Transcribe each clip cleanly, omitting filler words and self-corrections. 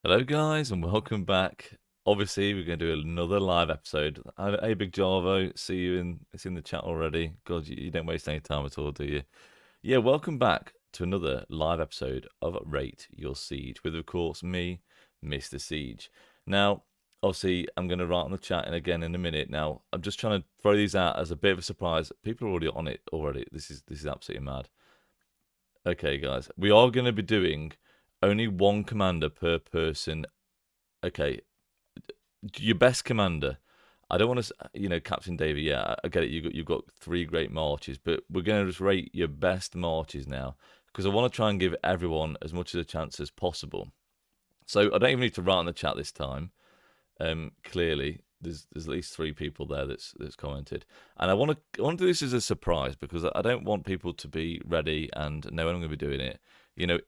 Hello, guys, and welcome back. Obviously, we're going to do another live episode. Hey, Big Javo, see you in. It's in the chat already. God, you don't waste any time at all, do you? Yeah, welcome back to another live episode of Rate Your Siege with, of course, me, Mr. Siege. Now, obviously, I'm going to write on the chat and again in a minute. Now, I'm just trying to throw these out as a bit of a surprise. People are already on it already. This is absolutely mad. Okay, guys, we are going to be doing only one commander per person. Okay, your best commander. I don't want to, Captain Davey. Yeah, I get it. You've got three great marches, but we're going to just rate your best marches now because I want to try and give everyone as much of a chance as possible. So I don't even need to write in the chat this time. Clearly, there's at least three people there that's commented, and I want to do this as a surprise because I don't want people to be ready and know when I'm going to be doing it.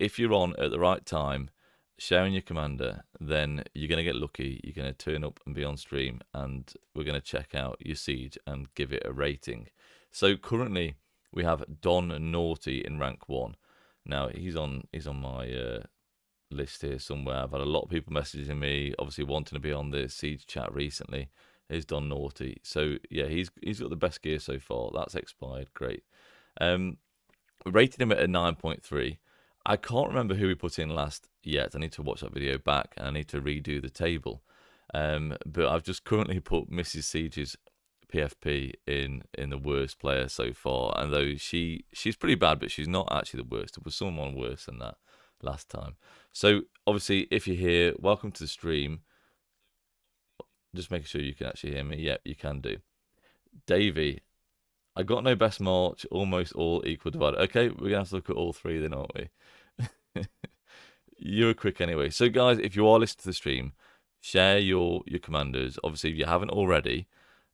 If you're on at the right time, sharing your commander, then you're going to get lucky. You're going to turn up and be on stream, and we're going to check out your siege and give it a rating. So currently, we have Don Naughty in rank 1. Now he's on my list here somewhere. I've had a lot of people messaging me, obviously wanting to be on the siege chat recently. He's Don Naughty, so yeah, he's got the best gear so far. That's expired, great. We rated him at a 9.3. I can't remember who we put in last yet. I need to watch that video back and I need to redo the table. But I've just currently put Mrs. Siege's PFP in the worst player so far. And though she's pretty bad, but she's not actually the worst. There was someone worse than that last time. So obviously, if you're here, welcome to the stream. Just making sure you can actually hear me. Yeah, you can do. Davey, I got no best march, almost all equal divided. Okay, we're going to have to look at all three then, aren't we? You were quick anyway. So, guys, if you are listening to the stream, share your commanders. Obviously, if you haven't already,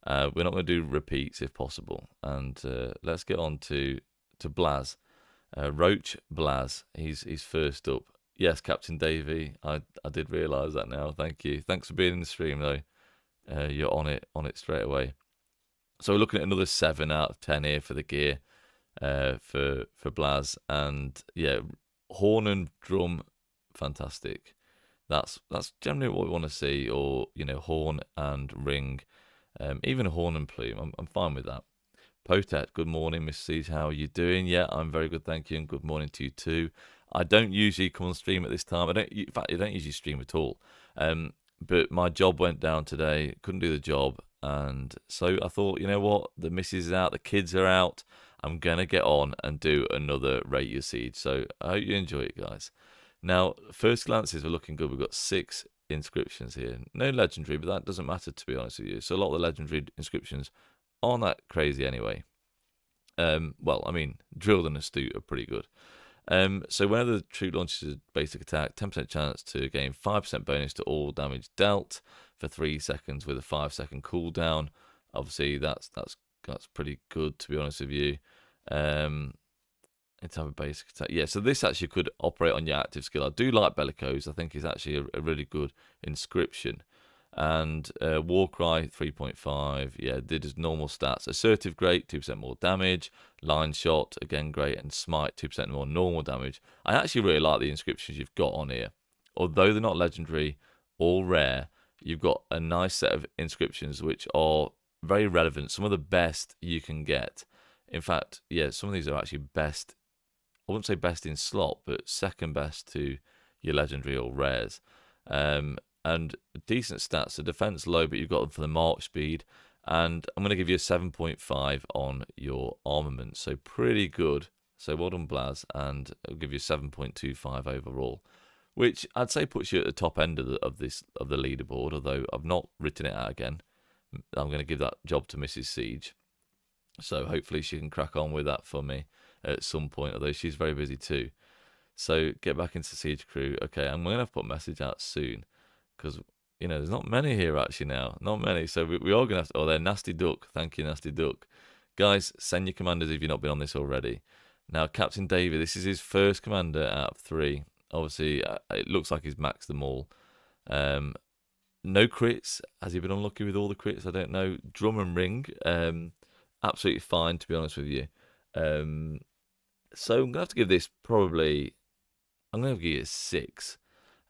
we're not going to do repeats if possible. And let's get on to Blaz. Roach Blaz. He's first up. Yes, Captain Davey. I did realise that now. Thank you. Thanks for being in the stream though. You're on it straight away. So we're looking at another 7 out of 10 here for the gear for Blaz, and yeah, horn and drum, fantastic. That's generally what we want to see, or horn and ring, even a horn and plume. I'm fine with that. Potet, good morning, Miss Siege. How are you doing? Yeah, I'm very good, thank you, and good morning to you too. I don't usually come on stream at this time. In fact, I don't usually stream at all. But my job went down today. Couldn't do the job, and so I thought, you know what? The missus is out, the kids are out. I'm gonna get on and do another Rate Your Siege. So I hope you enjoy it, guys. Now, first glances are looking good. We've got 6 inscriptions here. No legendary, but that doesn't matter, to be honest with you. So a lot of the legendary inscriptions aren't that crazy anyway. Well, I mean, Drilled and Astute are pretty good. So whenever the troop launches a basic attack, 10% chance to gain 5% bonus to all damage dealt for 3 seconds with a 5-second cooldown. Obviously, that's pretty good, to be honest with you. In type of basic attack, yeah. So this actually could operate on your active skill. I do like Bellicose. I think it's actually a really good inscription. And Warcry 3.5, yeah, did his normal stats. Assertive, great, 2% more damage. Line shot, again, great. And Smite, 2% more normal damage. I actually really like the inscriptions you've got on here. Although they're not legendary or rare, you've got a nice set of inscriptions which are very relevant. Some of the best you can get. In fact, yeah, some of these are actually best. I wouldn't say best in slot, but second best to your legendary or rares. And decent stats. So defense low, but you've got them for the march speed. And I'm going to give you a 7.5 on your armament. So pretty good. So well done, Blaz. And I'll give you a 7.25 overall, which I'd say puts you at the top end of the leaderboard. Although I've not written it out again. I'm going to give that job to Mrs. Siege. So hopefully she can crack on with that for me at some point. Although she's very busy too. So get back into Siege Crew. Okay, I'm going to have to put a message out soon. Because, there's not many here actually now. Not many. So we are going to have to... Oh, they're Nasty Duck. Thank you, Nasty Duck. Guys, send your commanders if you've not been on this already. Now, Captain Davey, this is his first commander out of 3. Obviously, it looks like he's maxed them all. No crits. Has he been unlucky with all the crits? I don't know. Drum and ring. Absolutely fine, to be honest with you. So I'm going to have to give this probably... I'm going to give it a 6.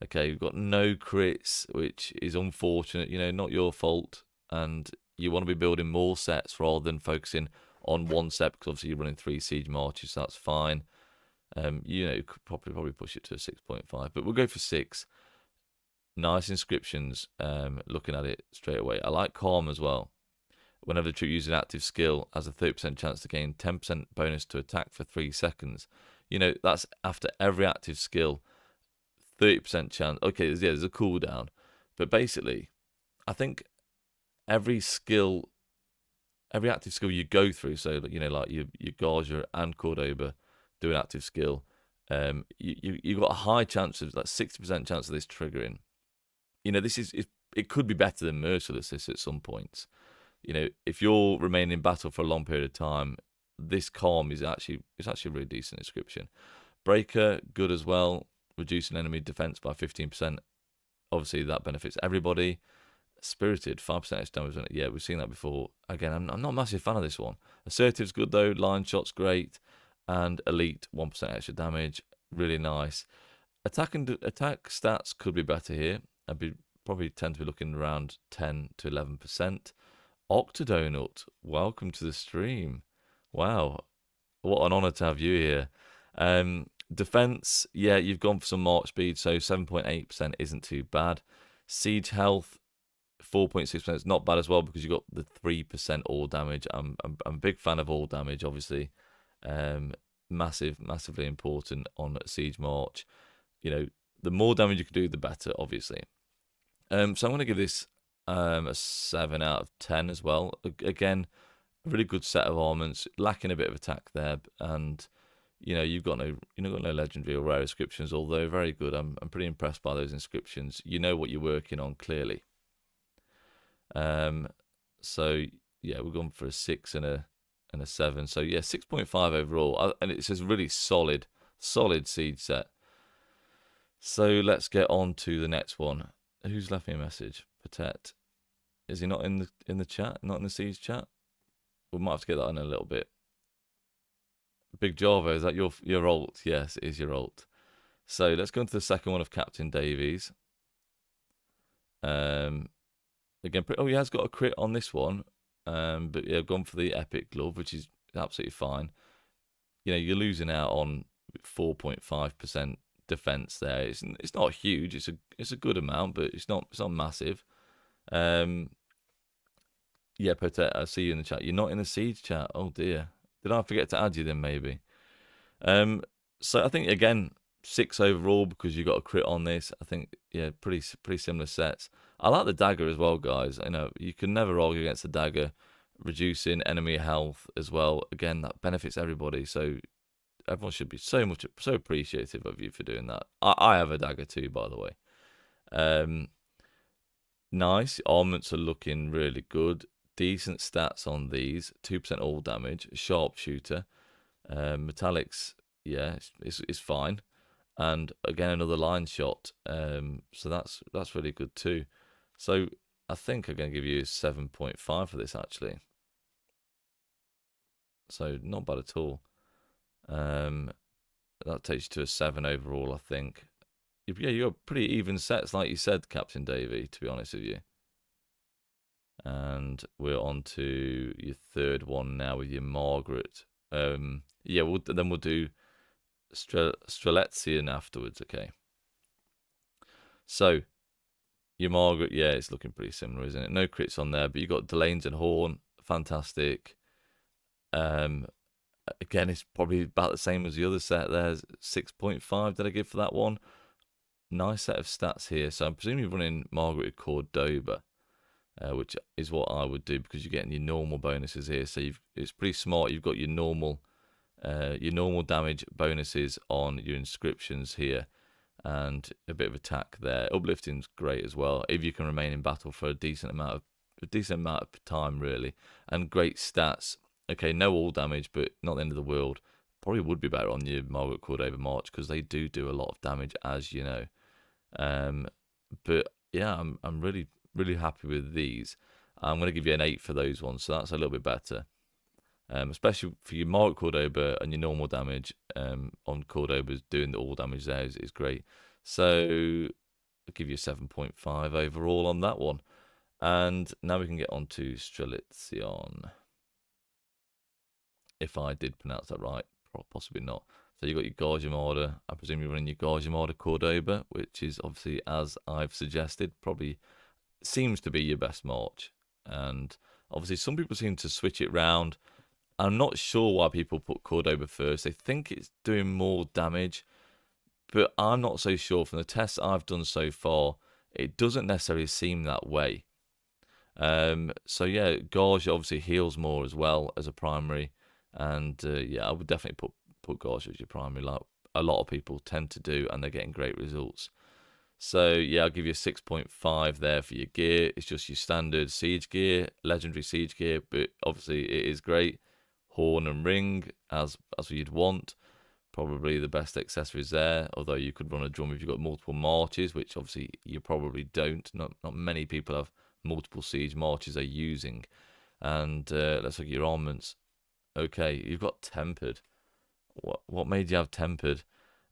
Okay, you've got no crits, which is unfortunate. You know, not your fault, and you want to be building more sets rather than focusing on one set because obviously you're running 3 siege marches, so that's fine. You know, you could probably push it to a 6.5, but we'll go for 6. Nice inscriptions. Looking at it straight away, I like calm as well. Whenever the troop uses an active skill, has a 30% chance to gain 10% bonus to attack for 3 seconds. You know, that's after every active skill. 30% chance. Okay, there's a cooldown, but basically, I think every active skill you go through. So you know, like your Garja and Cordoba do an active skill. You got a high chance of like 60% chance of this triggering. You know, it could be better than Merciless at some points. You know, if you're remaining in battle for a long period of time, this calm is actually a really decent inscription. Breaker, good as well, reducing enemy defense by 15%. Obviously, that benefits everybody. Spirited, 5% extra damage. Yeah, we've seen that before. Again, I'm not a massive fan of this one. Assertive's good though. Line shot's great, and elite, 1% extra damage, really nice. Attack stats could be better here. I'd probably tend to be looking around 10 to 11%. Octodonut, welcome to the stream. Wow, what an honour to have you here. Defense, yeah, you've gone for some march speed, so 7.8% isn't too bad. Siege health, 4.6% is not bad as well because you got the 3% all damage. I'm a big fan of all damage, obviously. Massively important on siege march. You know, the more damage you can do, the better, obviously. So I'm going to give this a 7 out of 10 as well. Again, a really good set of armaments, lacking a bit of attack there, and you know you've got no legendary or rare inscriptions, although very good. I'm pretty impressed by those inscriptions. You know what you're working on clearly. So yeah, we're going for a 6 and a 7. So yeah, 6.5 overall, and it's a really solid siege set. So let's get on to the next one. Who's left me a message? Patet. Is he not in the chat? Not in the siege chat? We might have to get that in a little bit. Big Javo, is that your alt? Yes, it is your alt. So let's go into the second one of Captain Davies. Again, he has got a crit on this one, but yeah, I've gone for the epic glove, which is absolutely fine. You know, you're losing out on 4.5% defense there. It's not huge. It's a good amount, but it's not massive. Yeah, Potet, I see you in the chat. You're not in the siege chat. Oh dear. Did I forget to add you then? Maybe. So I think again 6 overall because you got a crit on this. I think yeah, pretty similar sets. I like the dagger as well, guys. I know you can never argue against the dagger, reducing enemy health as well. Again, that benefits everybody. So everyone should be so appreciative of you for doing that. I have a dagger too, by the way. Nice. Armaments are looking really good. Decent stats on these. 2% all damage. Sharpshooter. Metallics, yeah, it's fine. And again, another line shot. So that's really good too. So I think I'm going to give you 7.5 for this, actually. So not bad at all. That takes you to a 7 overall, I think. Yeah, you got pretty even sets, like you said, Captain Davey, to be honest with you. And we're on to your third one now with your Margaret. Yeah, we'll do Strelitzion afterwards, okay? So, your Margaret, yeah, it's looking pretty similar, isn't it? No crits on there, but you got Delanes and Horn, fantastic. Again, it's probably about the same as the other set. There's 6.5 did I give for that one. Nice set of stats here. So I'm presuming you're running Margaret with Cordoba, which is what I would do because you're getting your normal bonuses here. So it's pretty smart. You've got your normal damage bonuses on your inscriptions here, and a bit of attack there. Uplifting's great as well if you can remain in battle for a decent amount of time, really, and great stats. Okay, no all damage, but not the end of the world. Probably would be better on your Margaret Cordoba March because they do a lot of damage, as you know. But yeah, I'm really happy with these. I'm going to give you an 8 for those ones, so that's a little bit better. Especially for your Margaret Cordoba and your normal damage on Cordoba's doing the all damage there is great. So I'll give you a 7.5 overall on that one. And now we can get on to Strelitzion. If I did pronounce that right, possibly not. So you got your Gorge Armada. I presume you're running your Gorge Armada Cordoba, which is obviously, as I've suggested, probably seems to be your best march. And obviously some people seem to switch it round. I'm not sure why people put Cordoba first. They think it's doing more damage, but I'm not so sure. From the tests I've done so far, it doesn't necessarily seem that way. So yeah, Gorge obviously heals more as well as a primary, and yeah, I would definitely put Gorge as your primary, like a lot of people tend to do, and they're getting great results. So yeah, I'll give you a 6.5 there for your gear. It's just your standard siege gear, legendary siege gear, but obviously it is great. Horn and ring as you'd want. Probably the best accessories there, although you could run a drum if you've got multiple marches, which obviously you probably don't. Not many people have multiple siege marches they're using. And let's look at your armaments. Okay, you've got tempered. What made you have tempered?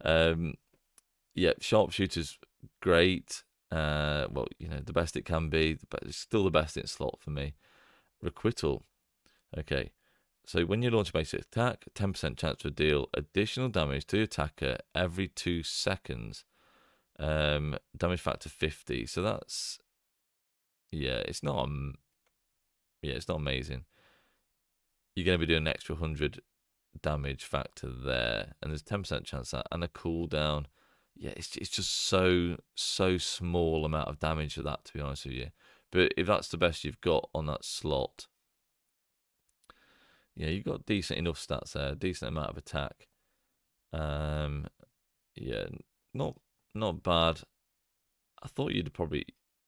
Yeah, sharpshooter's great. Well, you know, the best it can be, but it's still the best in slot for me. Requital. Okay. So when you launch a basic attack, 10% chance to deal additional damage to the attacker every 2 seconds. Damage factor 50. So that's, yeah, it's not it's not amazing. You're going to be doing an extra 100 damage factor there, and there's 10% chance that, and a cooldown. Yeah, it's just so small amount of damage for that, to be honest with you. But if that's the best you've got on that slot, yeah, you've got decent enough stats there, decent amount of attack. Yeah, not bad. I thought you'd probably,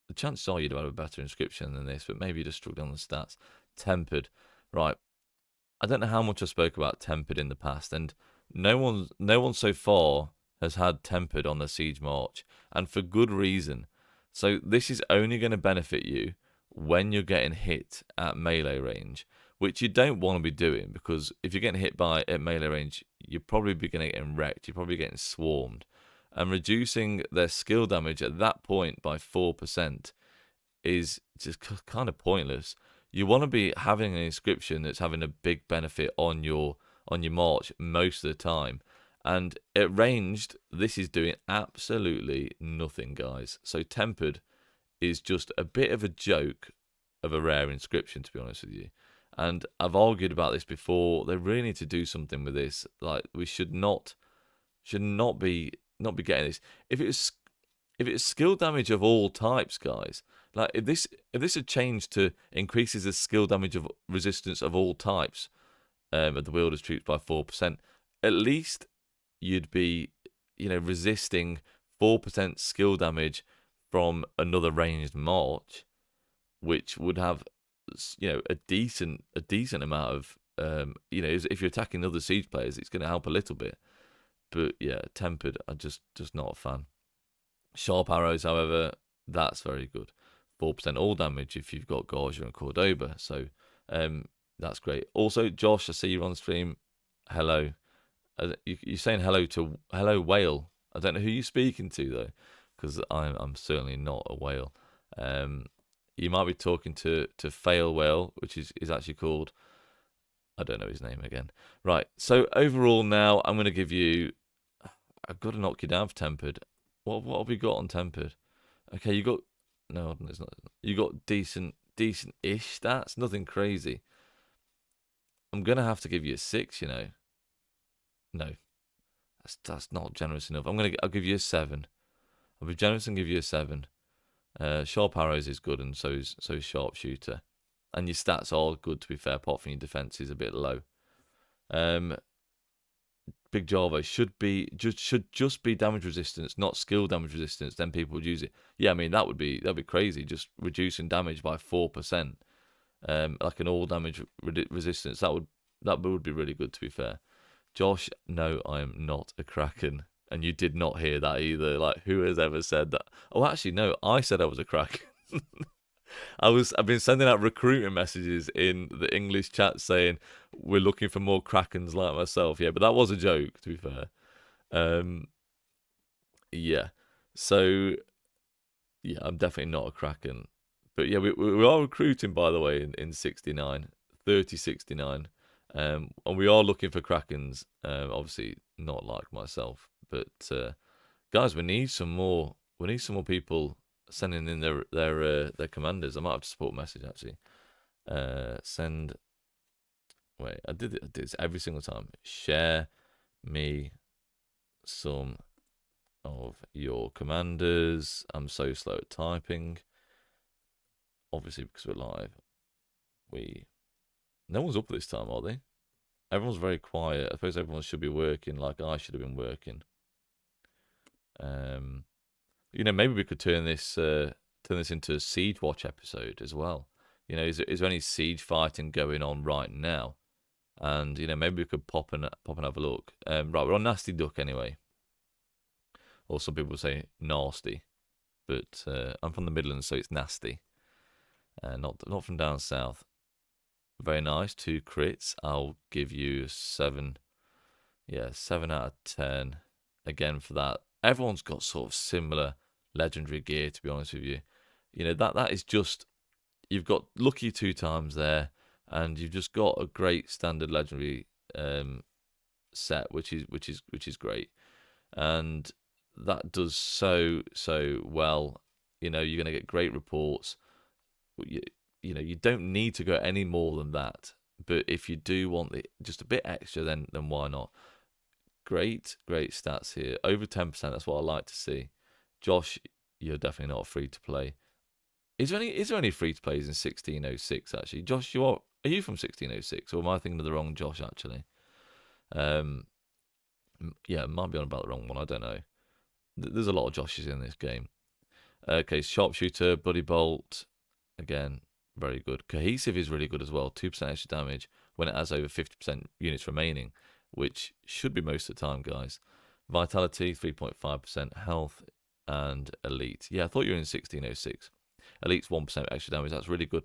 the chances are you'd have had a better inscription than this, but maybe you just struggled on the stats. Tempered, right? I don't know how much I spoke about tempered in the past, and no one so far has had tempered on the siege march, and for good reason. So this is only going to benefit you when you're getting hit at melee range, which you don't want to be doing, because if you're getting hit at melee range, you're probably getting wrecked. You're probably getting swarmed, and reducing their skill damage at that point by 4% is just kind of pointless. You want to be having an inscription that's having a big benefit on your march most of the time. And at ranged, this is doing absolutely nothing, guys. So tempered is just a bit of a joke of a rare inscription, to be honest with you. And I've argued about this before. They really need to do something with this. Like, we should not be getting this. If it's skill damage of all types, guys, like if this had changed to increases the skill damage of resistance of all types of the wielder's troops by 4%, at least you'd be, you know, resisting 4% skill damage from another ranged march, which would have, you know, a decent amount of, you know, if you're attacking other siege players, it's going to help a little bit. But yeah, tempered, I'm just not a fan. Sharp arrows, however, that's very good. 4% all damage if you've got Gorgia and Cordoba. So that's great. Also, Josh, I see you on stream. Hello. You're saying hello whale. I don't know who you're speaking to though, because I'm certainly not a whale. You might be talking to Fail Whale, which is actually called, I don't know his name again. Right. So overall, now I'm going to give you. I've got to knock you down for tempered. What have we got on tempered? Okay, you got no, it's not. You got decent-ish stats. Nothing crazy. I'm gonna have to give you a 6. You know. No, that's not generous enough. I'll give you a 7. I'll be generous and give you a 7. Sharp arrows is good, and so is sharpshooter, and your stats are good, to be fair. Apart from your defense is a bit low. Big Javo should just be damage resistance, not skill damage resistance. Then people would use it. Yeah, I mean that'd be crazy. Just reducing damage by 4%, like an all damage resistance. That would be really good, to be fair. Josh, no, I am not a Kraken, and you did not hear that either. Like, who has ever said that? Oh, actually, no, I said I was a Kraken. I've been sending out recruiting messages in the English chat saying we're looking for more Krakens like myself. Yeah, but that was a joke, to be fair. Yeah. So Yeah, I'm definitely not a Kraken. But yeah, we are recruiting, by the way, in 69, 3069. And we are looking for Krakens. Obviously, not like myself. But guys, we need some more. We need some more people sending in their commanders. I might have to support message actually. Send. Wait, I did this every single time. Share me some of your commanders. I'm so slow at typing. Obviously, because we're live, no one's up this time, are they? Everyone's very quiet. I suppose everyone should be working, like I should have been working. Maybe we could turn this into a Siege Watch episode as well. Is there any siege fighting going on right now? And maybe we could pop and have a look. Right, we're on Nasty Duck anyway, or some people say nasty, but I'm from the Midlands, so it's nasty. Not from down south. Very nice. 2 crits. I'll give you 7. Yeah, 7 out of 10. Again for that. Everyone's got sort of similar legendary gear, to be honest with you. That is just, you've got lucky 2 times there, and you've just got a great standard legendary set, which is great, and that does so well. You're going to get great reports. You don't need to go any more than that, but if you do want just a bit extra, then why not? Great stats here, over 10%. That's what I like to see. Josh, you're definitely not a free to play. Is there any free to plays in 1606 actually? Josh, are you from 1606, or am I thinking of the wrong Josh actually? Yeah, might be on about the wrong one. I don't know. There's a lot of Joshes in this game. Okay, sharpshooter, Bloody Bolt, again, very good. Cohesive is really good as well. 2% extra damage when it has over 50% units remaining, which should be most of the time, guys. Vitality, 3.5% health, and elite. Yeah, I thought you were in 1606. Elite's 1% extra damage. That's really good.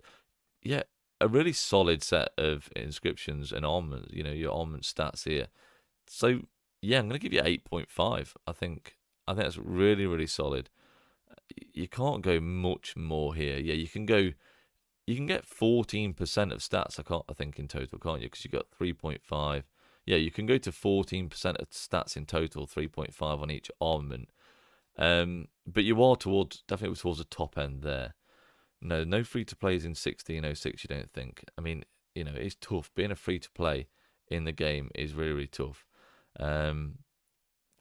Yeah, a really solid set of inscriptions and armament. Your armament stats here. So yeah, I'm gonna give you 8.5. I think that's really, really solid. You can't go much more here. Yeah, you can get 14% of stats. I think in total, can't you? Because you got 3.5. Yeah, you can go to 14% of stats in total, 3.5 on each armament. But you are definitely towards the top end there. No free to plays in 1606. You don't think? I mean, it's tough. Being a free to play in the game is really, really tough.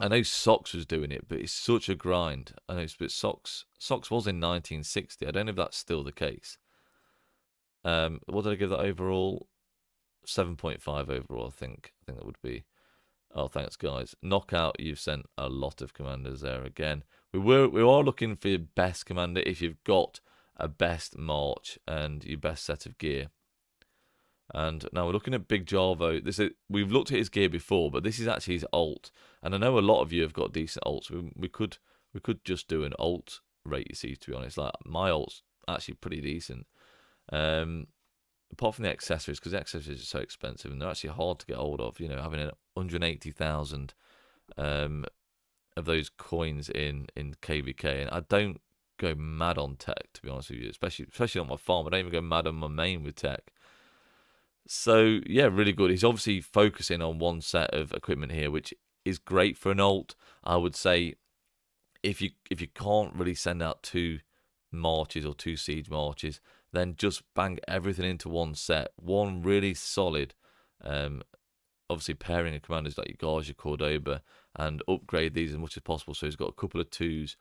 I know Socks was doing it, but it's such a grind. I know, but Socks was in 1960. I don't know if that's still the case. What did I give that overall? 7.5 overall. I think that would be. Oh, thanks, guys. Knockout, you've sent a lot of commanders there again. We are looking for your best commander if you've got a best march and your best set of gear. And now we're looking at Big Javo. We've looked at his gear before, but this is actually his ult. And I know a lot of you have got decent ults. We could just do an ult rate, you see, to be honest. Like, my ult's actually pretty decent. Apart from the accessories, because the accessories are so expensive and they're actually hard to get hold of. Having 180,000 of those coins in KVK, and I don't go mad on tech, to be honest with you, especially on my farm. I don't even go mad on my main with tech. So yeah, really good. He's obviously focusing on one set of equipment here, which is great for an ult. I would say if you can't really send out 2 marches or 2 siege marches, then just bang everything into one set. One really solid, obviously pairing of commanders like your Gauge, your Cordoba, and upgrade these as much as possible. So he's got a couple of 2s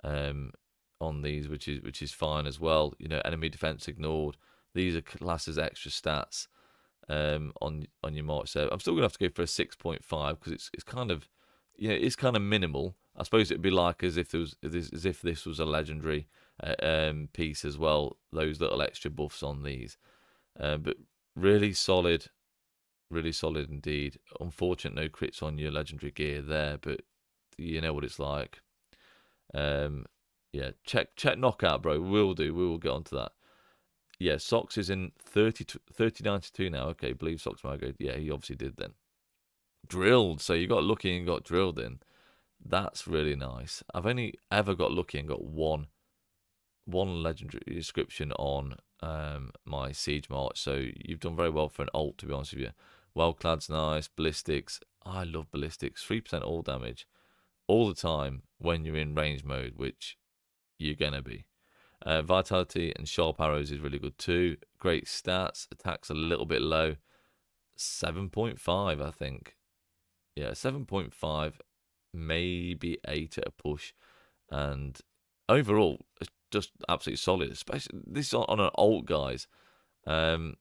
on these, which is fine as well. Enemy defense ignored. These are classed as extra stats on your march. So I'm still gonna have to go for a 6.5 because it's kind of, it's kind of minimal. I suppose it'd be like as if this was a legendary piece as well. Those little extra buffs on these, but really solid indeed. Unfortunate no crits on your legendary gear there, but you know what it's like. Yeah, check knockout, bro. We will get onto that. Yeah, Socks is in 3092 now. Okay, believe Socks might go. Yeah, he obviously did then. Drilled. So you got lucky and got drilled in. That's really nice. I've only ever got lucky and got 1 one legendary inscription on my Siege March, so you've done very well for an ult, to be honest with you. Well-Clad's nice, Ballistics. I love Ballistics. 3% all damage all the time when you're in range mode, which you're going to be. Vitality and Sharp Arrows is really good too. Great stats. Attack's a little bit low. 7.5, I think. Yeah, 7.5, maybe 8 at a push. And overall, it's just absolutely solid. Especially this on an ult, guys. Everyone.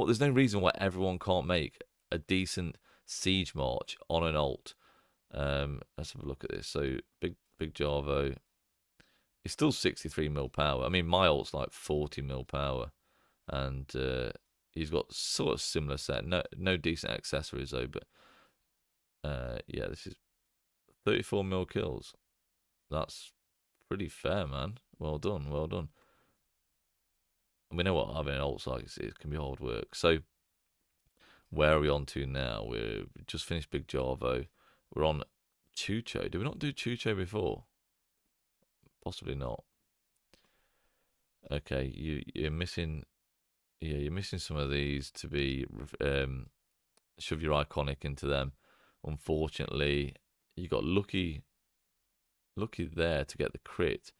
There's no reason why everyone can't make a decent Siege March on an ult. Let's have a look at this. So Big Javo. It's still 63 mil power. I mean, my ult's like 40 mil power, and he's got sort of similar set. No decent accessories though, but yeah, this is 34 mil kills. That's pretty fair, man. Well done, well done. And we know what having an ult like it can be hard work. So where are we on to now? We've just finished Big Javo. We're on Chucho. Did we not do Chucho before? Possibly not. Okay, you're missing. Yeah, you're missing some of these to be shove your iconic into them. Unfortunately, you got lucky there to get the crit.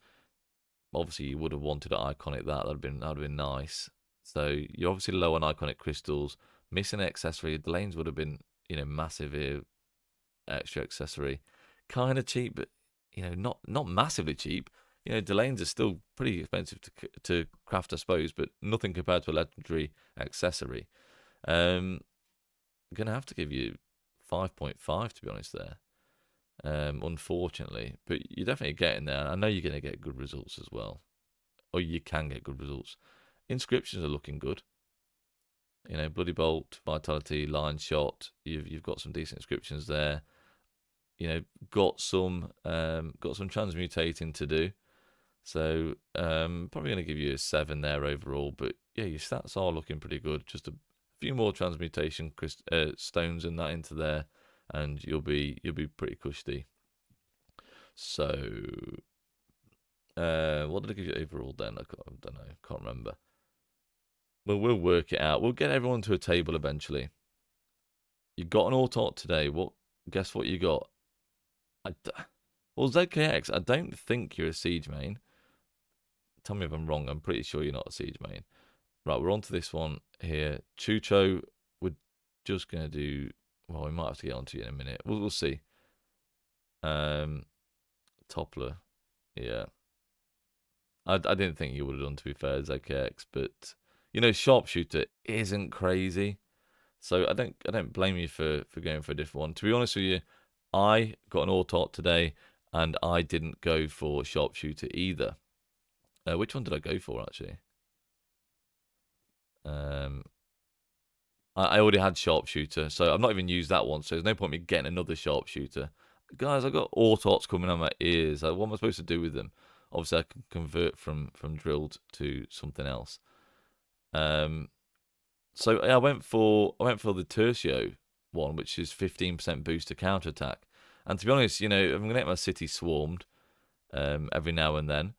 Obviously, you would have wanted an iconic that'd have been nice. So you're obviously low on iconic crystals. Missing an accessory. The lanes would have been massive here. Extra accessory, kind of cheap, but not massively cheap. Delanes are still pretty expensive to craft, I suppose, but nothing compared to a legendary accessory. I'm gonna have to give you 5.5 to be honest there. Unfortunately, but you're definitely getting there. I know you're gonna get good results as well, or you can get good results. Inscriptions are looking good. Bloody Bolt, Vitality, Line Shot. You've got some decent inscriptions there. Got some transmutating to do. So probably going to give you a 7 there overall. But yeah, your stats are looking pretty good. Just a few more transmutation stones and that into there, and you'll be pretty cushy. So what did I give you overall then? I don't know. Can't remember. But we'll work it out. We'll get everyone to a table eventually. You got an auto today. Guess what you got? Well, ZKX, I don't think you're a Siege main. Tell me if I'm wrong. I'm pretty sure you're not a Siege main. Right, we're on to this one here. Chucho, we're just going to do... Well, we might have to get onto you in a minute. We'll see. Toppler. Yeah. I didn't think you would have done, to be fair, ZKX, but... Sharpshooter isn't crazy. So I don't blame you for going for a different one. To be honest with you, I got an auto today, and I didn't go for Sharpshooter either. Which one did I go for, actually? I already had Sharpshooter, so I've not even used that one, so there's no point in me getting another Sharpshooter. Guys, I got autos coming on my ears. What am I supposed to do with them? Obviously, I can convert from drilled to something else. So I went for the Tertio one, which is 15% boost to counterattack. And to be honest, if I'm gonna get my city swarmed every now and then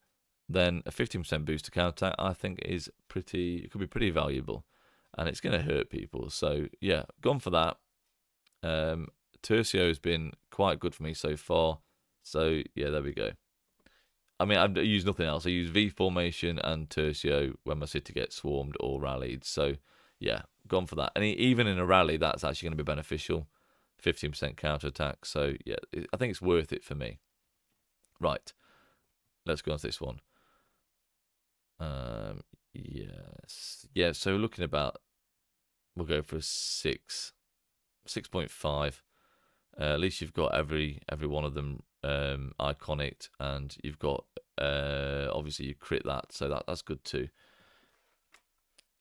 a 15% boost to counterattack I think it could be pretty valuable, and it's gonna hurt people. So yeah, gone for that. Tertio has been quite good for me so far. So yeah, there we go. I mean, I use nothing else. I use V formation and Tertio when my city gets swarmed or rallied. So yeah, gone for that. And even in a rally, that's actually going to be beneficial. 15% counterattack. So yeah, I think it's worth it for me. Right, let's go on to this one. Yes, yeah. So looking about, we'll go for 6.5. At least you've got every one of them iconic, and you've got obviously you crit that, so that's good too.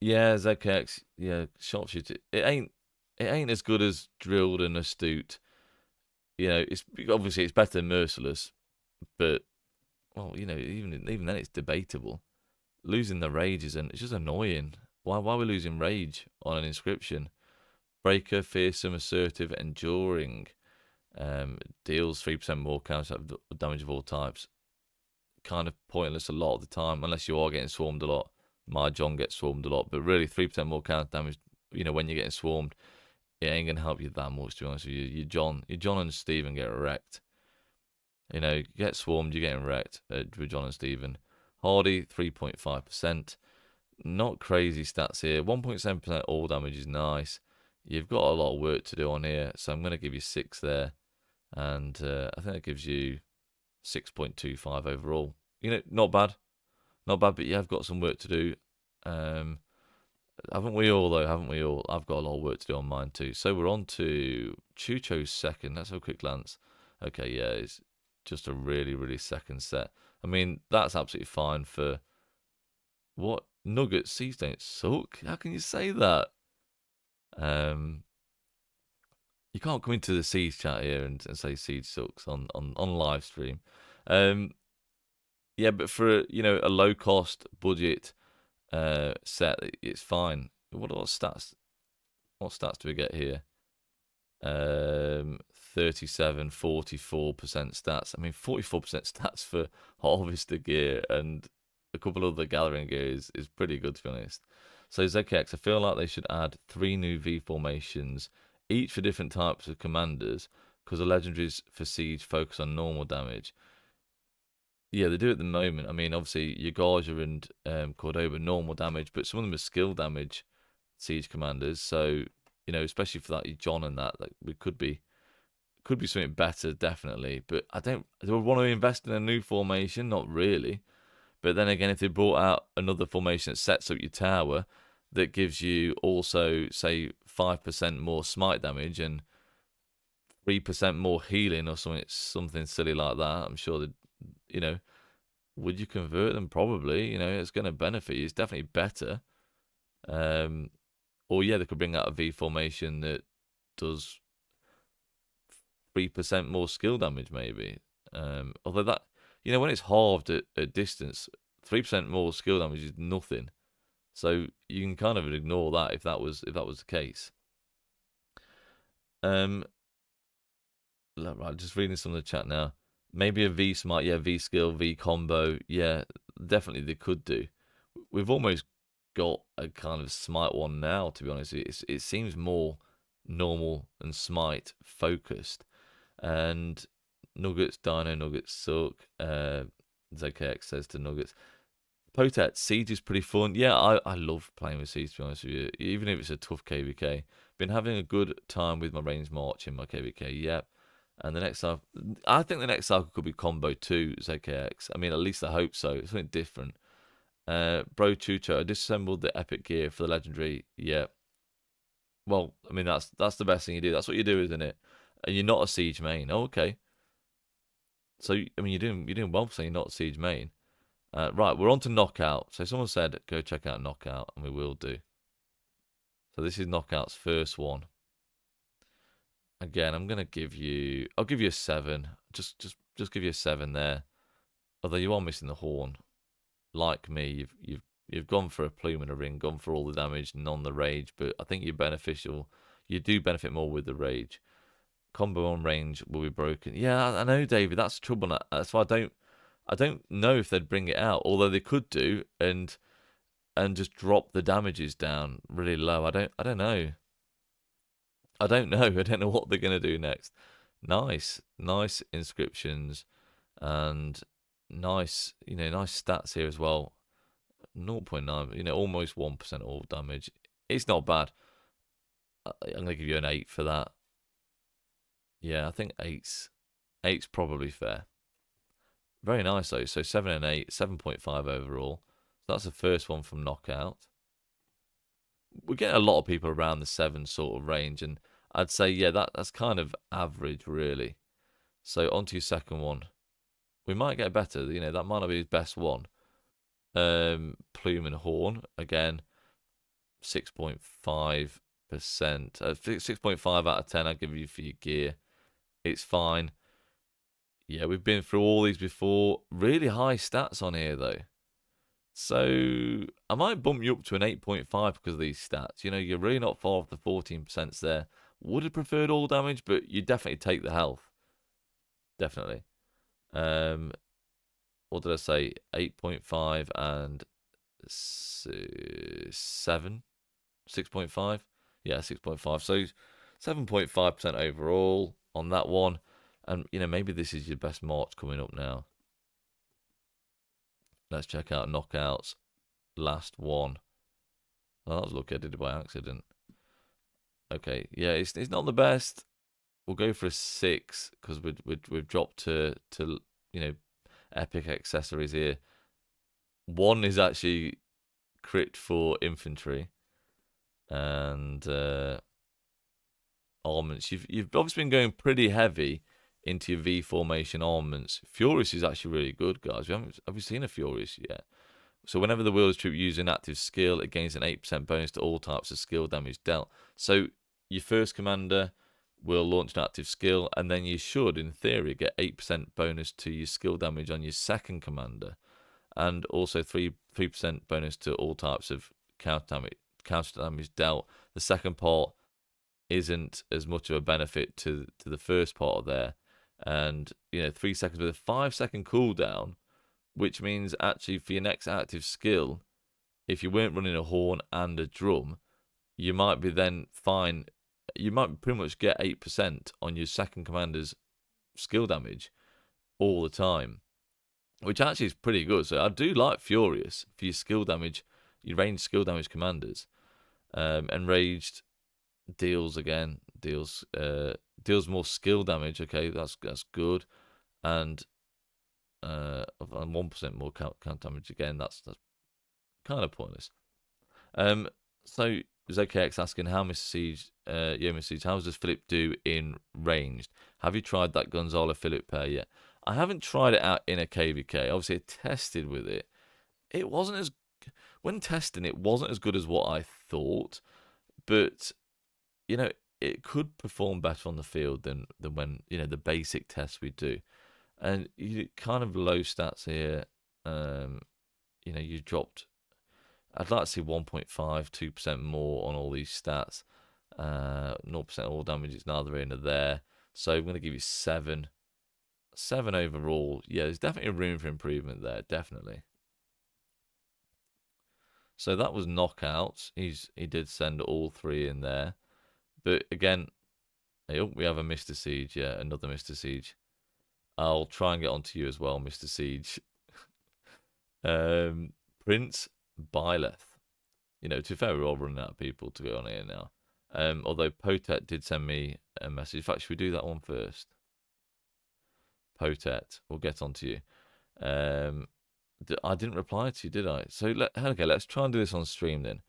Yeah, ZKX, yeah, Sharpshooter. It ain't as good as Drilled and Astute. It's obviously it's better than Merciless, but well, even then it's debatable. Losing the rage it's just annoying. Why are we losing rage on an inscription? Breaker, fearsome, assertive, enduring. Deals 3% more counter damage of all types. kind of pointless a lot of the time, unless you are getting swarmed a lot. My John gets swarmed a lot, but really 3% more counter damage, when you're getting swarmed, it ain't going to help you that much, to be honest with you. John and Steven get wrecked. You get swarmed, you're getting wrecked with John and Steven. Hardy, 3.5%. Not crazy stats here. 1.7% all damage is nice. You've got a lot of work to do on here, so I'm going to give you 6 there. And I think that gives you 6.25 overall. Not bad. Not bad, but you have got some work to do. Haven't we all, though? Haven't we all? I've got a lot of work to do on mine, too. So we're on to Chucho's second. Let's have a quick glance. Okay, yeah, it's just a really, really second set. I mean, that's absolutely fine for... What? Nuggets, seeds don't suck? How can you say that? You can't come into the Siege chat here and say Siege sucks on live stream. Yeah, but for a low cost budget set, it's fine. What stats? What stats do we get here? 37, 44% stats. I mean, 44% stats for Harvester gear and a couple of the Gathering gear is pretty good, to be honest. So ZKX, I feel like they should add 3 new V formations, each for different types of commanders, because the legendaries for Siege focus on normal damage. Yeah, they do at the moment. I mean, obviously, your Garja and Cordoba normal damage, but some of them are skill damage Siege commanders. So, especially for that John and that, like, we could be something better, definitely. But do I want to invest in a new formation? Not really. But then again, if they brought out another formation that sets up your tower, that gives you also, say, 5% more smite damage and 3% more healing or something silly like that, I'm sure that, would you convert them? Probably. It's going to benefit you. It's definitely better. Or yeah, they could bring out a V formation that does 3% more skill damage, maybe. Although that, when it's halved at distance, 3% more skill damage is nothing. So you can kind of ignore that if that was the case. Right, just reading some of the chat now. Maybe a V smite, yeah, V skill, V combo, yeah, definitely they could do. We've almost got a kind of smite one now, to be honest. It seems more normal and smite focused. And Nuggets, Dino Nuggets suck. ZKX says to Nuggets. Potet, Siege is pretty fun. Yeah, I love playing with Siege, to be honest with you. Even if it's a tough KVK. Been having a good time with my range march in my KVK, yep. And the next cycle, I think the next cycle could be combo 2 ZKX. I mean, at least I hope so. It's something different. Bro Chucho, I disassembled the epic gear for the legendary. Yeah. Well, I mean, that's the best thing you do. That's what you do, isn't it? And you're not a Siege main. Oh, okay. So, I mean, you're doing well for saying you're not a Siege main. Right, we're on to Knockout. So someone said, go check out Knockout, and we will do. So this is Knockout's first one. Again, I'll give you a 7. Just give you a 7 there. Although you are missing the horn. Like me, you've gone for a plume and a ring, gone for all the damage, none the rage, but I think you're beneficial. You do benefit more with the rage. Combo on range will be broken. Yeah, I know, David. That's the trouble. That's why I don't know if they'd bring it out. Although they could do and just drop the damages down really low. I don't know. I don't know. I don't know what they're gonna do next. Nice inscriptions and nice stats here as well. 0.9, almost 1% all damage. It's not bad. I'm gonna give you an 8 for that. Yeah, I think 8's probably fair. Very nice though. So 7 and 8, 7.5 overall. So that's the first one from Knockout. We're getting a lot of people around the 7 sort of range, and I'd say, yeah, that's kind of average, really. So on to your second one. We might get better, that might not be his best one. Plume and Horn, again, 6.5%. 6.5 out of 10 I'll give you for your gear. It's fine. Yeah, we've been through all these before. Really high stats on here, though. So I might bump you up to an 8.5 because of these stats. You're really not far off the 14% there. Would have preferred all damage, but you definitely take the health. Definitely. what did I say? 8.5 and 7, 6.5. Yeah, 6.5. So 7.5% overall on that one. And maybe this is your best March coming up now. Let's check out knockouts. Last one. Oh, that was lucky I did it by accident. Okay, yeah, it's not the best. We'll go for a 6 because we've dropped to epic accessories here. 1 is actually crit for infantry, and armaments. You've obviously been going pretty heavy into your V formation armaments. Furious is actually really good, guys. Have we seen a Furious yet? So whenever the wielders troop uses an active skill, it gains an 8% bonus to all types of skill damage dealt. So your first commander will launch an active skill, and then you should, in theory, get 8% bonus to your skill damage on your second commander, and also 3% bonus to all types of counter damage dealt. The second part isn't as much of a benefit to the first part of there, and 3 seconds with a 5-second cooldown, which means actually for your next active skill, if you weren't running a horn and a drum, you might be then fine. You might pretty much get 8% on your second commander's skill damage all the time, which actually is pretty good. So I do like Furious for your skill damage, your ranged skill damage commanders. Enraged deals more skill damage. Okay, that's good, and 1% more count damage again. That's kind of pointless. So ZKX asking how Mr. Siege, Mr. Siege, how does Philip do in ranged? Have you tried that Gonzalo Philip pair yet? I haven't tried it out in a KVK. Obviously, I tested with it. It wasn't as when testing. It wasn't as good as what I thought, but it could perform better on the field than when the basic tests we do. And you kind of low stats here. You dropped. I'd like to see 1.5, 2% more on all these stats. 0% all damage is neither here nor there. So I'm going to give you 7. 7 overall. Yeah, there's definitely room for improvement there. Definitely. So that was knockouts. He did send all 3 in there. But again, we have a Mr. Siege. Yeah, another Mr. Siege. I'll try and get onto you as well, Mr. Siege. Prince Byleth. To be fair, we're all running out of people to go on here now. Although Potet did send me a message. In fact, should we do that one first? Potet, we'll get onto you. I didn't reply to you, did I? So let's try and do this on stream then.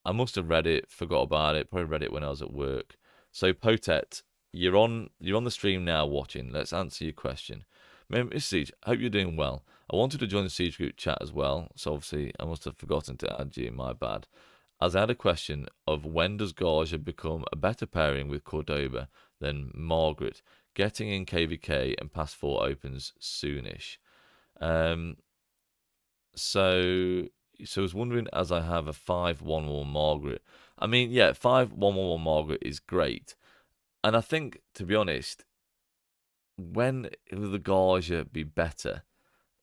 I must have read it, forgot about it. Probably read it when I was at work. So Potet, you're on the stream now watching. Let's answer your question. Mr. Siege, hope you're doing well. I wanted to join the Siege group chat as well, so obviously I must have forgotten to add you, my bad. As I had a question of when does Garja become a better pairing with Cordoba than Margaret, getting in KVK and past 4 opens soonish. So I was wondering, as I have a 5-1-1 Margaret. I mean, yeah, 5-1-1 Margaret is great. And I think, to be honest, when will the Garja be better?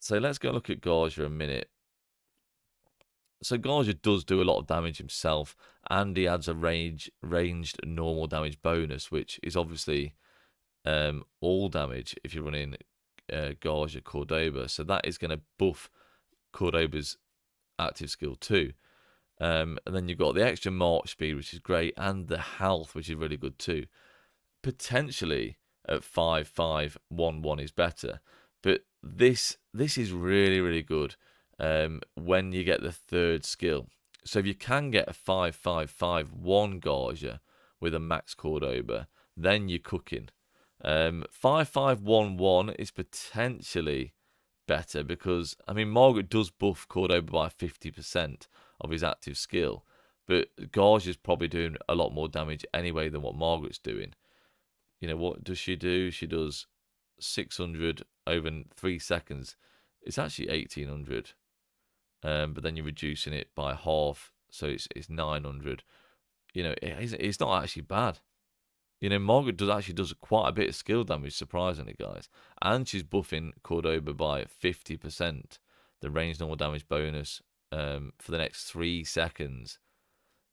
So let's go look at Garja a minute. So Garja does do a lot of damage himself, and he adds a ranged normal damage bonus, which is obviously all damage if you're running Garja Cordoba. So that is going to buff Cordoba's active skill too. And then you've got the extra march speed, which is great, and the health, which is really good too. Potentially at 5-5-1-1 is better, but this is really, really good when you get the third skill. So if you can get a 5-5-5-1 Garja with a max Cordoba, then you're cooking. 5-5-1-1 is potentially better because, I mean, Margaret does buff Cordoba by 50% of his active skill, but Garja's probably doing a lot more damage anyway than what Margaret's doing. What does she do? She does 600 over 3 seconds. It's actually 1800, but then you're reducing it by half, so it's 900. It's not actually bad. Margaret does quite a bit of skill damage, surprisingly, guys. And she's buffing Cordoba by 50%, the range normal damage bonus for the next 3 seconds.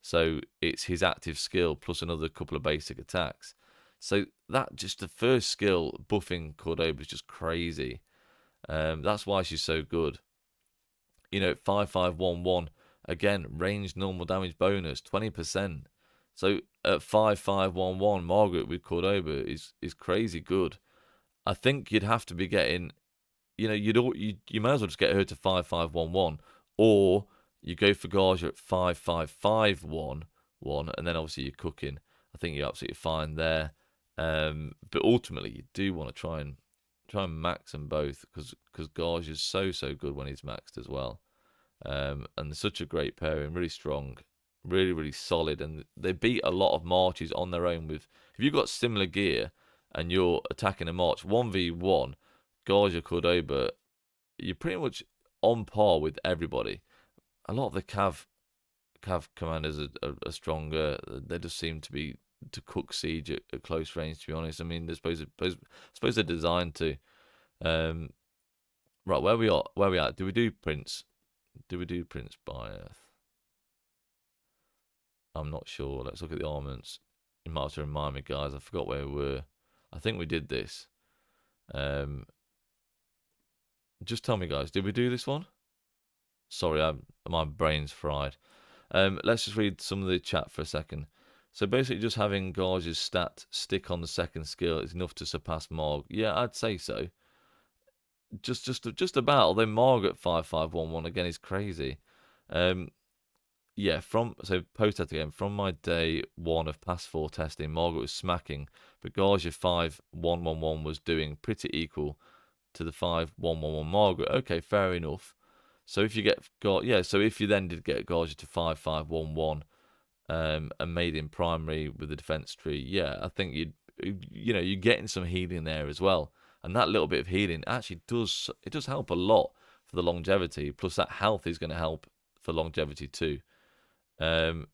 So it's his active skill plus another couple of basic attacks. So that just the first skill buffing Cordoba is just crazy. That's why she's so good. 5511 again, range normal damage bonus 20%. So at 5511, Margaret with Cordoba is crazy good. I think you'd have to be getting, you might as well just get her to 5511, or you go for Garja at 5551, and then obviously you're cooking. I think you're absolutely fine there. But ultimately, you do want to try and max them both because Garja is so good when he's maxed as well. And such a great pairing, really strong, really solid, and they beat a lot of marches on their own. With if you've got similar gear and you're attacking a march 1v1, Garja Cordoba, you're pretty much on par with everybody. A lot of the Cav commanders are stronger. They just seem to cook siege at close range. To be honest, I mean, they're suppose they're designed to. Right, where we at? Do we do Prince? Do we do Prince Byath? I'm not sure. Let's look at the armaments. You might have to remind me, guys. I forgot where we were. I think we did this. Just tell me, guys. Did we do this one? Sorry, my brain's fried. Let's just read some of the chat for a second. So basically, just having Garge's stat stick on the second skill is enough to surpass Marg. Yeah, I'd say so. Just about. Although Marg at 5511 again is crazy. Yeah, so post test again. From my day 1 of pass 4 testing, Margaret was smacking, but Garja 5111 was doing pretty equal to the 5111 Margaret. Okay, fair enough. So if you if you then did get Garja to 5511 and made him primary with the defense tree, yeah, I think you're getting some healing there as well. And that little bit of healing actually does help a lot for the longevity. Plus that health is going to help for longevity too. Yeah,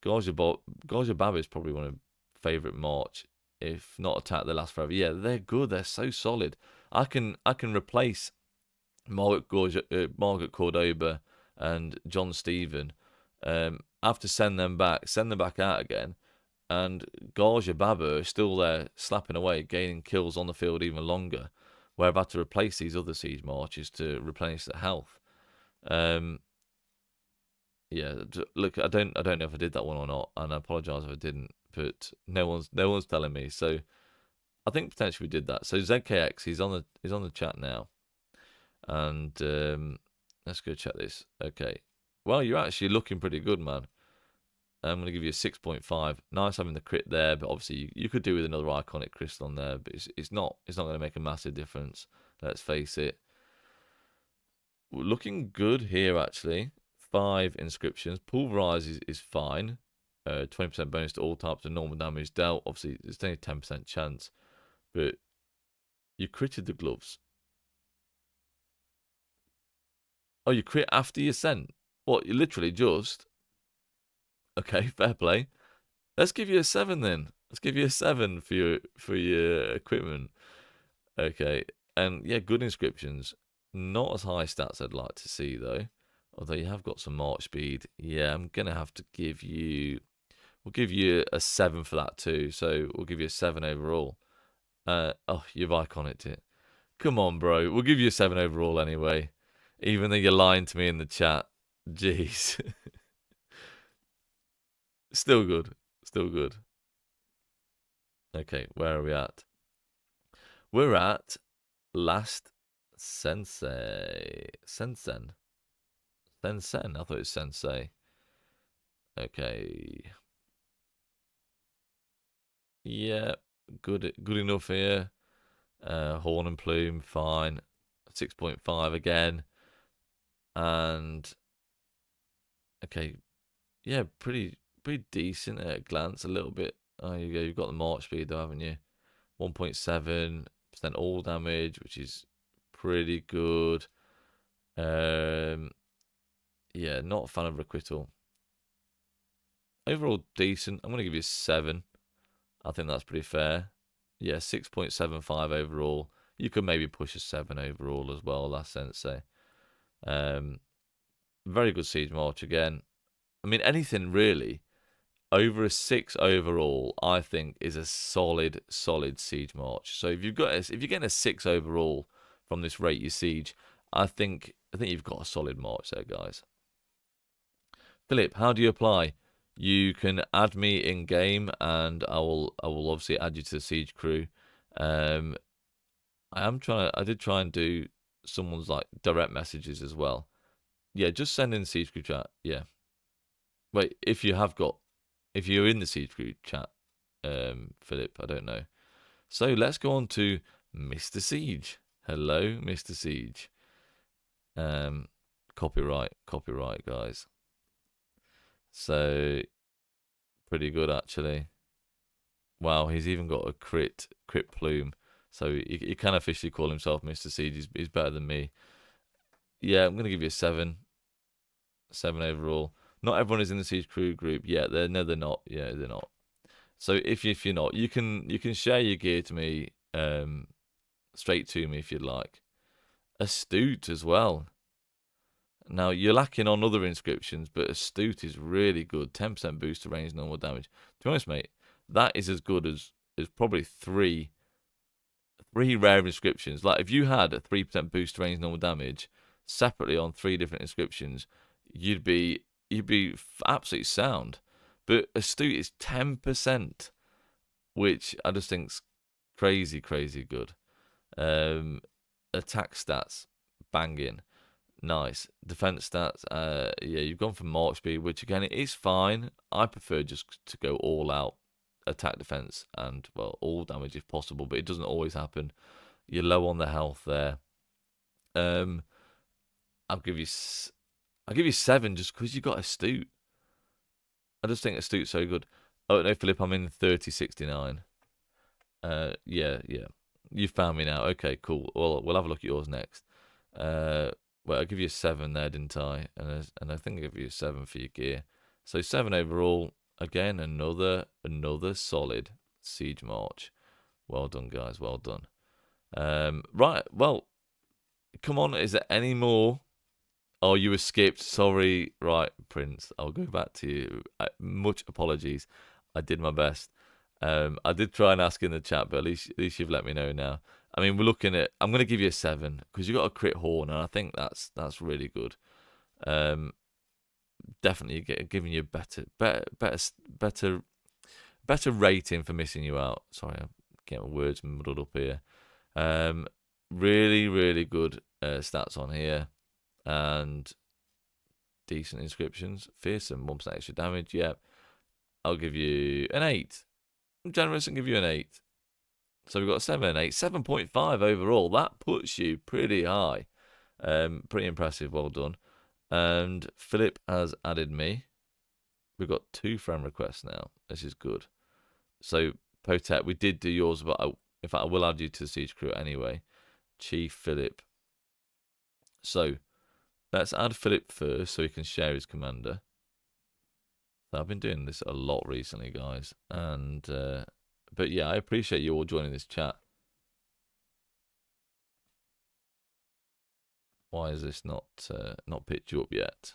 Garja Baba is probably one of my favourite March. If not attack, they last forever. Yeah, they're good. They're so solid. I can replace Margaret Cordoba and John Stephen. Have to send them back out again, and Garja Baba is still there slapping away, gaining kills on the field even longer. Where I've had to replace these other siege marches to replenish their health. Yeah, look, I don't know if I did that one or not, and I apologise if I didn't, but no one's telling me. So I think potentially we did that. So ZKX, he's on the chat now, and let's go check this. Okay, well, you're actually looking pretty good, man. I'm gonna give you a 6.5. Nice having the crit there, but obviously you could do with another iconic crystal on there, but it's not gonna make a massive difference. Let's face it. We're looking good here actually. 5 inscriptions. Pulverize is fine. 20% bonus to all types of normal damage dealt. Obviously, it's only a 10% chance, but you critted the gloves. Oh, you crit after you sent? What? You literally just? Okay, fair play. Let's give you a 7 then. Let's give you a 7 for your equipment. Okay, and yeah, good inscriptions. Not as high stats I'd like to see though. Although you have got some march speed. Yeah, I'm going to have to give you... We'll give you a 7 for that too. So we'll give you a 7 overall. Oh, you've iconed it. Come on, bro. We'll give you a 7 overall anyway. Even though you're lying to me in the chat. Jeez. Still good. Still good. Okay, where are we at? We're at last Sensei. Sensen. Sensen. I thought it was Sensei. Okay. Yeah, good enough here. Horn and Plume, fine. 6.5 again. And okay, yeah, pretty decent at a glance. A little bit. Oh, you go. You've got the march speed though, haven't you? 1.7% all damage, which is pretty good. Yeah, not a fan of requital. overall decent. I'm going to give you 7. I think that's pretty fair. Yeah, 6.75 overall. You could maybe push a 7 overall as well, last sensei. Very good siege march again. I mean, anything really over a 6 overall, I think, is a solid siege march. So if you're getting a 6 overall from this rate you siege, I think you've got a solid march there, guys. Philip, how do you apply? You can add me in game, and I will obviously add you to the siege crew. I did try and do someone's like direct messages as well. Yeah, just send in the siege crew chat. Yeah. Wait, if you're in the siege crew chat, Philip, I don't know. So let's go on to Mr. Siege. Hello, Mr. Siege. Copyright, guys. So pretty good actually. Wow, he's even got a crit plume. So he can officially call himself Mr. Siege. He's better than me. Yeah, I'm gonna give you a 7. 7 overall. Not everyone is in the siege crew group. Yeah, they're not. Yeah, they're not. So if you're not, you can share your gear to me, straight to me if you'd like. Astute as well. Now you're lacking on other inscriptions, but Astute is really good. 10% boost to range normal damage. To be honest, mate, that is as good as probably three rare inscriptions. Like if you had a 3% boost to range normal damage separately on 3 different inscriptions, you'd be absolutely sound. But Astute is 10%, which I just think's crazy good. Attack stats, banging. Nice. Defense stats, yeah, you've gone for march speed, which again, it is fine. I prefer just to go all out attack, defense, and, well, all damage if possible, but it doesn't always happen. You're low on the health there. I'll give you 7 just because you got Astute. I just think Astute's so good. Oh, no, Philip, I'm in 3069. Yeah. You found me now. Okay, cool. Well, we'll have a look at yours next. Well, I give you a 7 there, didn't I? And I think I give you a 7 for your gear. So 7 overall. Again, another solid siege march. Well done, guys. Well done. Right. Well, come on. Is there any more? Oh, you were skipped. Sorry. Right, Prince. I'll go back to you. Much apologies. I did my best. I did try and ask in the chat, but at least you've let me know now. I mean, we're looking at. I'm going to give you a 7 because you got a crit horn, and I think that's really good. Definitely giving you better rating for missing you out. Sorry, I'm getting my words muddled up here. Really good stats on here, and decent inscriptions. Fearsome, 1% extra damage. Yeah, I'll give you an 8. I'm generous and give you an 8. So we've got a 7, 8, 7.5 overall. That puts you pretty high. Pretty impressive. Well done. And Philip has added me. We've got 2 friend requests now. This is good. So Potet, we did do yours, but in fact I will add you to the siege crew anyway. Chief Philip. So let's add Philip first so he can share his commander. So I've been doing this a lot recently, guys, and but yeah, I appreciate you all joining this chat. Why is this not picked you up yet?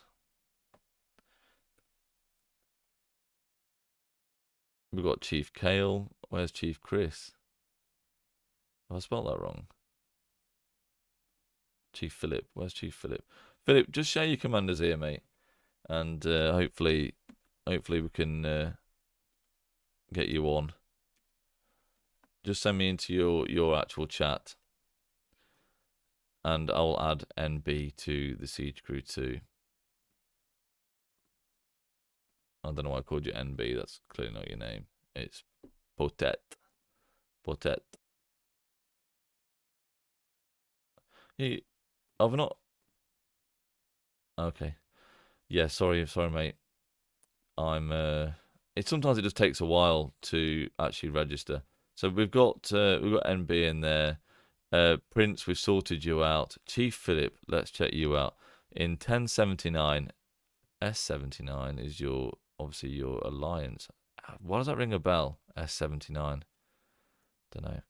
We've got Chief Kale. Where's Chief Chris? Have I spelled that wrong? Chief Philip. Where's Chief Philip? Philip, just share your commanders here, mate, and hopefully we can get you on. Just send me into your actual chat, and I'll add NB to the siege crew too. I don't know why I called you NB. That's clearly not your name. It's Potet. I've not. Okay. Yeah. Sorry, mate. Sometimes it just takes a while to actually register. So we've got NB in there. Prince, we've sorted you out. Chief Philip, let's check you out. In 1079, S79 is obviously your alliance. Why does that ring a bell? S79. Don't know.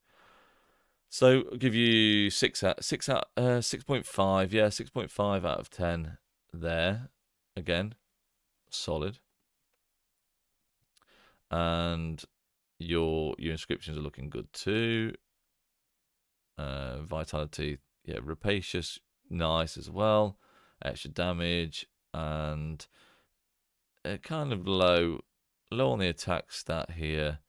So I'll give you 6.5. Yeah, 6.5 out of 10 there. Again, solid. And your inscriptions are looking good too. Vitality, yeah, rapacious, nice as well. Extra damage and kind of low on the attack stat here.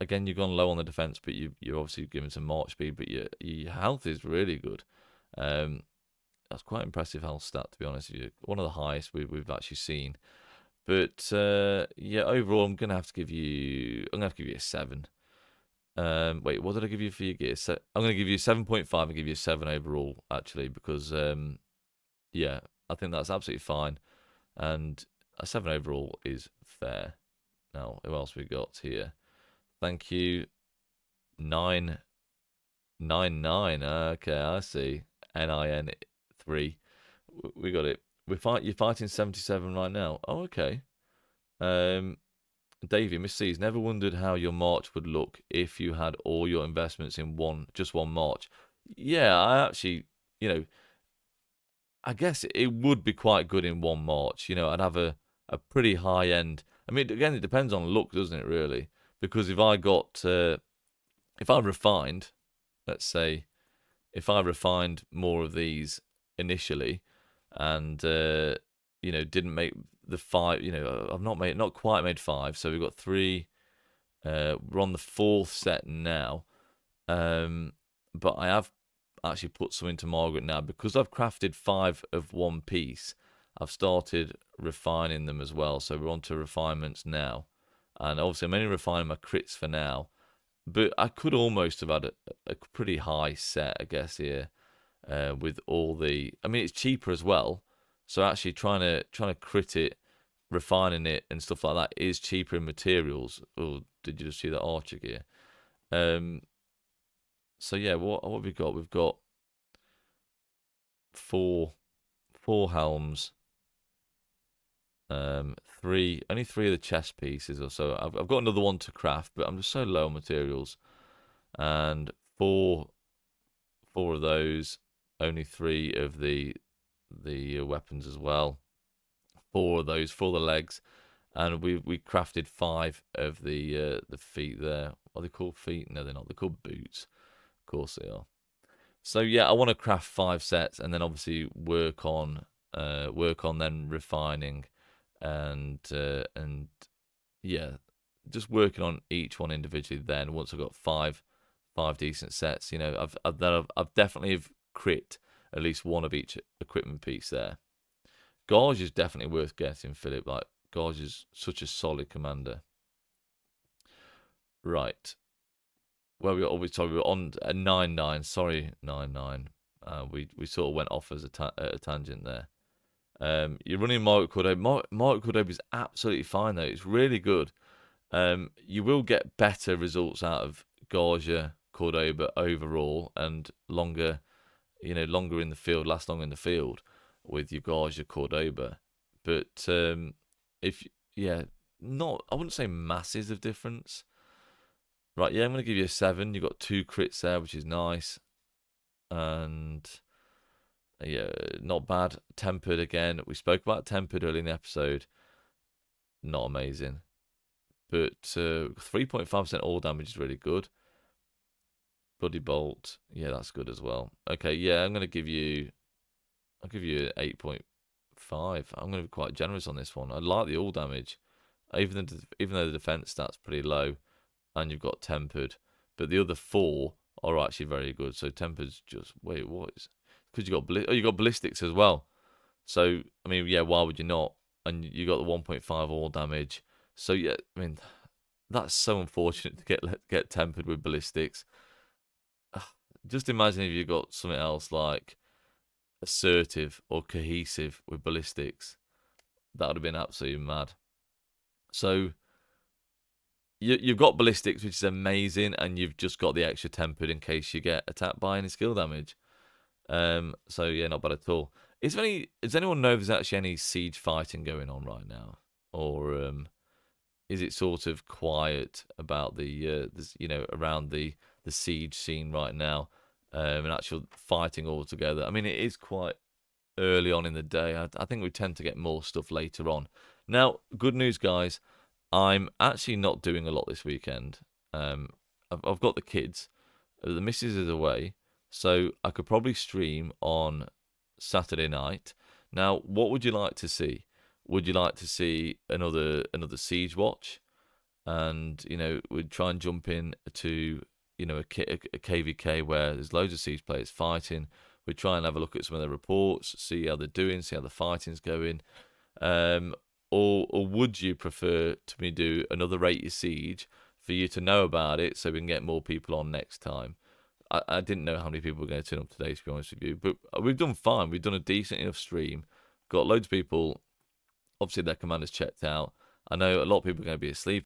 Again, you've gone low on the defense, but you're obviously given some march speed, but your health is really good. That's quite impressive health stat, to be honest with you. One of the highest we've actually seen. But yeah, overall, I'm gonna have to give you a 7. Wait, what did I give you for your gear? So I'm gonna give you 7.5 and give you a 7 overall, actually, because yeah, I think that's absolutely fine, and a 7 overall is fair. Now, who else we got here? Thank you, 999. Okay, I see. NIN3. We got it. You're fighting 77 right now. Oh, okay. Davey, Miss C's never wondered how your march would look if you had all your investments in just one march. Yeah, I actually, I guess it would be quite good in one march. I'd have a pretty high end. I mean, again, it depends on luck, doesn't it, really? Because if I refined, let's say, if I refined more of these initially and, didn't make the 5, I've not quite made 5. So we've got 3, we're on the 4th set now. But I have actually put some into Margaret now because I've crafted 5 of one piece. I've started refining them as well. So we're on to refinements now. And obviously I'm only refining my crits for now. But I could almost have had a pretty high set, I guess, here. With all the, I mean, it's cheaper as well. So actually trying to crit it, refining it and stuff like that is cheaper in materials. Oh, did you just see that archer gear? So yeah, what have we got? We've got 4 helms. Only 3 of the chest pieces or so. I've got another one to craft, but I'm just so low on materials. And 4 of those. Only 3 of the weapons as well. 4 of those for the legs, and we crafted 5 of the feet there. Are they called feet? No, they're not. They're called boots. Of course they are. So yeah, I want to craft 5 sets, and then obviously work on then refining, and yeah, just working on each one individually. Then once I've got 5 decent sets, I've definitely crit at least one of each equipment piece there. Gauge is definitely worth getting, Philip. Like, Gauge is such a solid commander. Right. Well, we were on a 9-9. Sorry, 9-9. We sort of went off as a tangent there. You're running Margaret Cordoba. Margaret Cordoba is absolutely fine, though. It's really good. You will get better results out of Gauge Cordoba overall, and longer in the field, last longer in the field with your Gauge Cordoba. But I wouldn't say masses of difference. Right, yeah, I'm going to give you a 7. You've got 2 crits there, which is nice. And yeah, not bad. Tempered again. We spoke about tempered early in the episode. Not amazing. But 3.5% all damage is really good. Bloody Bolt. Yeah, that's good as well. Okay, yeah, I'll give you 8.5. I'm going to be quite generous on this one. I like the all damage. Even though the defense stat's pretty low and you've got tempered. But the other 4 are actually very good. So tempered's just, wait, what is? Because you got ballistics as well. So, I mean, yeah, why would you not? And you got the 1.5 all damage. So, yeah, I mean, that's so unfortunate to get tempered with ballistics. Just imagine if you got something else like assertive or cohesive with ballistics. That would have been absolutely mad. So you've got ballistics, which is amazing, and you've just got the extra tempered in case you get attacked by any skill damage. So yeah, not bad at all. Does anyone know if there's actually any siege fighting going on right now, or is it sort of quiet about around the siege scene right now, and actual fighting altogether? I mean, it is quite early on in the day. I think we tend to get more stuff later on. Now, good news, guys. I'm actually not doing a lot this weekend. I've got the kids. The missus is away, so I could probably stream on Saturday night. Now, what would you like to see? Would you like to see another Siege watch? And we'd try and jump in to a KVK where there's loads of Siege players fighting. We'd try and have a look at some of their reports, see how they're doing, see how the fighting's going. Or would you prefer to me do another Rate Your Siege for you to know about it so we can get more people on next time? I didn't know how many people were going to turn up today, to be honest with you, but we've done fine. We've done a decent enough stream, got loads of people. Obviously, their commanders checked out. I know a lot of people are going to be asleep